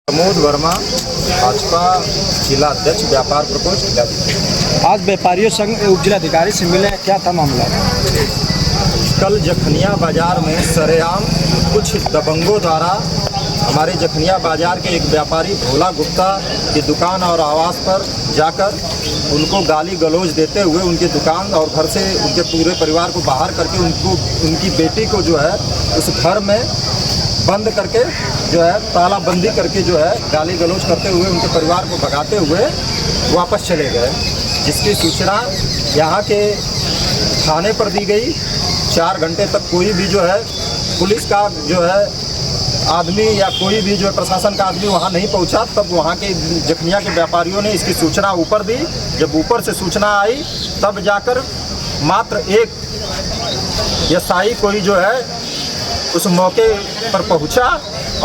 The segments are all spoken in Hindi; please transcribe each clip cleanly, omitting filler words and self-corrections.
प्रमोद वर्मा, भाजपा जिला अध्यक्ष, व्यापार प्रकोष्ठ जिलाधिकारी। आज व्यापारियों संघ उप जिलाधिकारी से मिले, क्या था मामला? कल जखनिया बाजार में सरेआम कुछ दबंगों द्वारा हमारे जखनिया बाजार के एक व्यापारी भोला गुप्ता की दुकान और आवास पर जाकर उनको गाली गलौज देते हुए उनकी दुकान और घर से उनके पूरे परिवार को बाहर करके उनकी बेटी को जो है उस घर में बंद करके जो है तालाबंदी करके जो है गाली गलौज करते हुए उनके परिवार को भगाते हुए वापस चले गए, जिसकी सूचना यहाँ के थाने पर दी गई। 4 घंटे तक कोई भी जो है पुलिस का जो है आदमी या कोई भी जो है प्रशासन का आदमी वहाँ नहीं पहुँचा। तब वहाँ के जखनिया के व्यापारियों ने इसकी सूचना ऊपर दी। जब ऊपर से सूचना आई तब जाकर मात्र एक एसआई कोई जो है उस मौके पर पहुंचा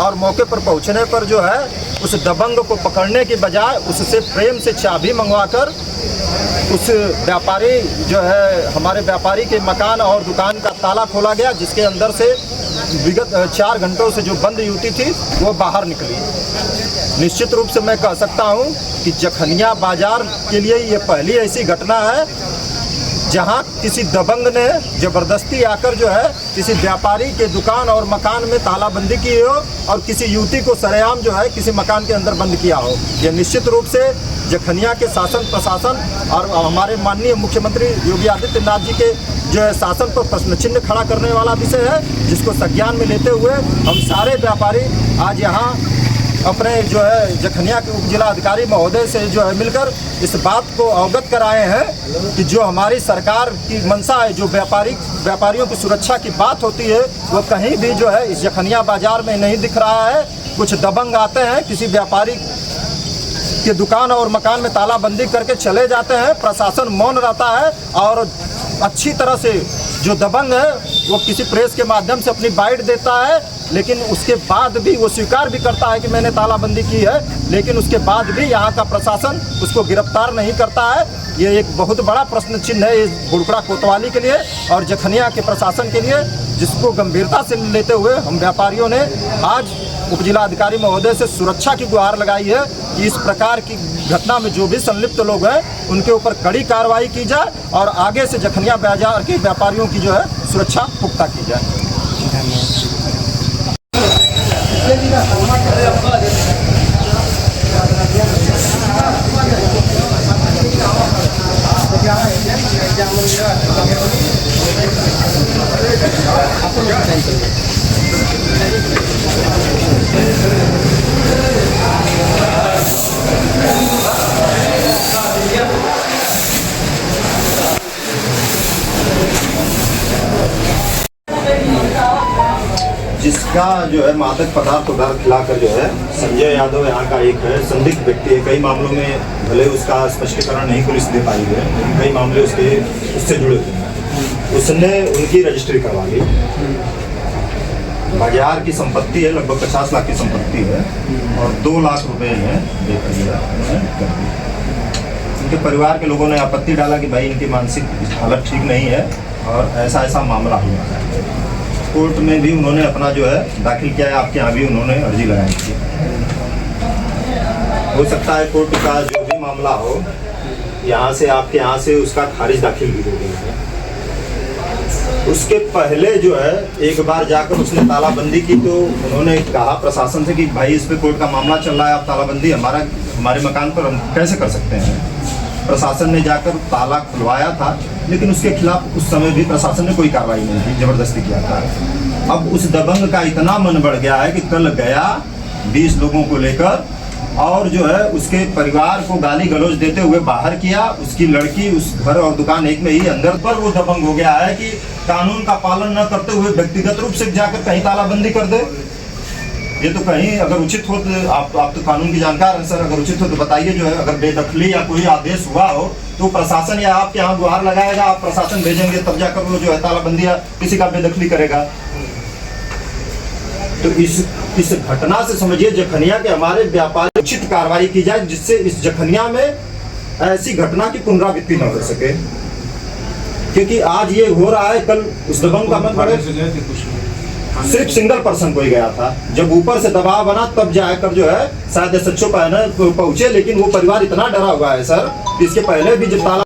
और मौके पर पहुंचने पर जो है उस दबंग को पकड़ने की बजाय उससे प्रेम से चाबी मंगवाकर उस व्यापारी जो है हमारे व्यापारी के मकान और दुकान का ताला खोला गया, जिसके अंदर से विगत 4 घंटों से जो बंद युवती थी वो बाहर निकली। निश्चित रूप से मैं कह सकता हूं कि जखनिया बाजार के लिए ये पहली ऐसी घटना है जहां किसी दबंग ने ज़बरदस्ती आकर जो है किसी व्यापारी के दुकान और मकान में तालाबंदी की हो और किसी युवती को सरेआम जो है किसी मकान के अंदर बंद किया हो। यह निश्चित रूप से जखनिया के शासन प्रशासन और हमारे माननीय मुख्यमंत्री योगी आदित्यनाथ जी के जो है शासन पर प्रश्न चिन्ह खड़ा करने वाला विषय है, जिसको संज्ञान में लेते हुए हम सारे व्यापारी आज यहाँ अपने जो है जखनिया के उप जिला अधिकारी महोदय से जो है मिलकर इस बात को अवगत कराए हैं कि जो हमारी सरकार की मंशा है, जो व्यापारियों की सुरक्षा की बात होती है, वो कहीं भी जो है इस जखनिया बाजार में नहीं दिख रहा है। कुछ दबंग आते हैं, किसी व्यापारी के दुकान और मकान में तालाबंदी करके चले जाते हैं, प्रशासन मौन रहता है और अच्छी तरह से जो दबंग है वो किसी प्रेस के माध्यम से अपनी बाइट देता है, लेकिन उसके बाद भी वो स्वीकार भी करता है कि मैंने तालाबंदी की है, लेकिन उसके बाद भी यहाँ का प्रशासन उसको गिरफ्तार नहीं करता है। ये एक बहुत बड़ा प्रश्न चिन्ह है इस बुड़कड़ा कोतवाली के लिए और जखनिया के प्रशासन के लिए, जिसको गंभीरता से लेते हुए हम व्यापारियों ने आज उप जिलाधिकारी महोदय से सुरक्षा की गुहार लगाई है कि इस प्रकार की घटना में जो भी संलिप्त लोग हैं उनके ऊपर कड़ी कार्रवाई की जाए और आगे से जखनिया बाजार के व्यापारियों की जो है सुरक्षा पुख्ता की जाए। जिसका जो है मादक पदार्थ उधार खिलाकर जो है संजय यादव यहाँ का एक है संदिग्ध व्यक्ति है। कई मामलों में भले उसका स्पष्टीकरण नहीं पुलिस दे पाई है, कई मामले उससे जुड़े हुए हैं। उसने उनकी रजिस्ट्री करवा ली। बाजार की संपत्ति है, लगभग 50 लाख की संपत्ति है और 2 लाख रुपए में उनके परिवार के लोगों ने आपत्ति डाला कि भाई इनकी मानसिक हालत ठीक नहीं है और ऐसा मामला हुआ है। कोर्ट में भी उन्होंने अपना जो है दाखिल किया है, आपके यहाँ भी उन्होंने अर्जी लगाई थी। हो सकता है कोर्ट का जो भी मामला हो यहाँ से आपके यहाँ से उसका खारिज दाखिल भी हो गया है। उसके पहले जो है एक बार जाकर उसने तालाबंदी की तो उन्होंने कहा प्रशासन से कि भाई इस पे कोर्ट का मामला चल रहा है, आप तालाबंदी हमारे मकान पर हम कैसे कर सकते हैं। प्रशासन ने जाकर ताला खुलवाया था, लेकिन उसके खिलाफ उस समय भी प्रशासन ने कोई कार्रवाई नहीं की, जबरदस्ती किया था। अब उस दबंग का इतना मन बढ़ गया है कि कल गया 20 लोगों को लेकर और जो है उसके परिवार को गाली गलौज देते हुए बाहर किया। उसकी लड़की उस घर और दुकान एक में ही अंदर पर वो दबंग हो गया है कि कानून का पालन न करते हुए व्यक्तिगत रूप से जाकर कहीं तालाबंदी कर दे। ये तो कहीं अगर उचित हो तो आप तो कानून की जानकार हैं सर, अगर उचित हो तो बताइए। जो है अगर बेदखली या कोई आदेश हुआ हो तो प्रशासन या आपके यहाँ गुहार लगाएगा, आप प्रशासन भेजेंगे तब जाकर वो जो है तालाबंदी या किसी का बेदखली करेगा। तो इस घटना से समझिए जखनिया के हमारे व्यापारी उचित कार्रवाई की जाए, जिससे इस जखनिया में ऐसी घटना की पुनरावृत्ति न हो सके। क्योंकि आज ये हो रहा है, कल उस दबंग का मन बढ़े। सिर्फ सिंगल पर्सन को ही गया था। जब ऊपर से दबाव बना तब जाकर जो है शायद SHO पहुंचे, लेकिन वो परिवार इतना डरा हुआ है सर, इसके पहले भी जब ताला